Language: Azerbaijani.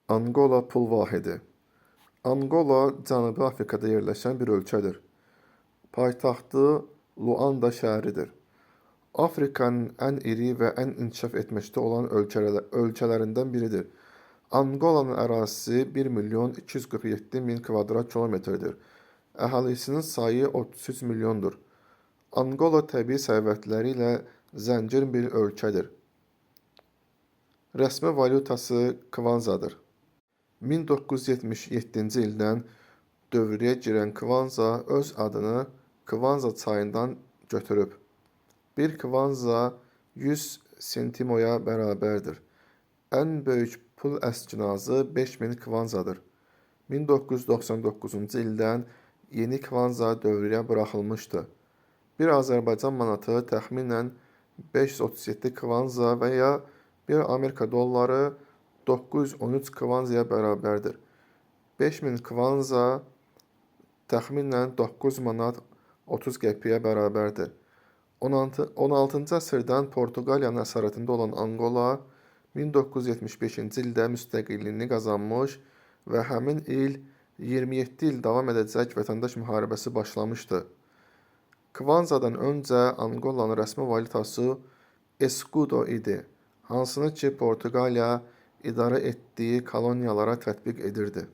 Anqola pul vahidi. Anqola Cənubi Afrikada yerləşən bir ölkədir. Paytaxtı Luanda şəhəridir. Afrikanın ən iri və ən inkişaf etməkdə olan ölkələrindən biridir. Anqolanın ərazisi 1.247.000 kvadrat kilometrdir. Əhalisinin sayı 33 milyondur. Anqola təbii sərvətləri ilə zəngin bir ölkədir. Rəsmi valyutası kvanzadır. 1977-ci ildən dövrəyə girən kvanza öz adını Kvanza çayından götürüb. Bir kvanza 100 sentimoya bərabərdir. Ən böyük pul əskinazı 5000 kvanzadır. 1999-cu ildən yeni kvanza dövrəyə buraxılmışdı. Bir Azərbaycan manatı təxminən 537 kvanza və ya 1 Amerika dolları 913 kvanzaya bərabərdir. 5000 kvanza təxminən 9 manat 30 qəpiyə bərabərdir. 16-cı əsrdən Portuqaliyanın əsarətində olan Anqola 1975-ci ildə müstəqilliyini qazanmış və həmin il 27 il davam edəcək vətəndaş müharibəsi başlamışdı. Kvanzadan öncə Anqolanın rəsmi valyutası escudo idi, hansını ki Portuqaliya idarə etdiyi koloniyalara tətbiq edirdi.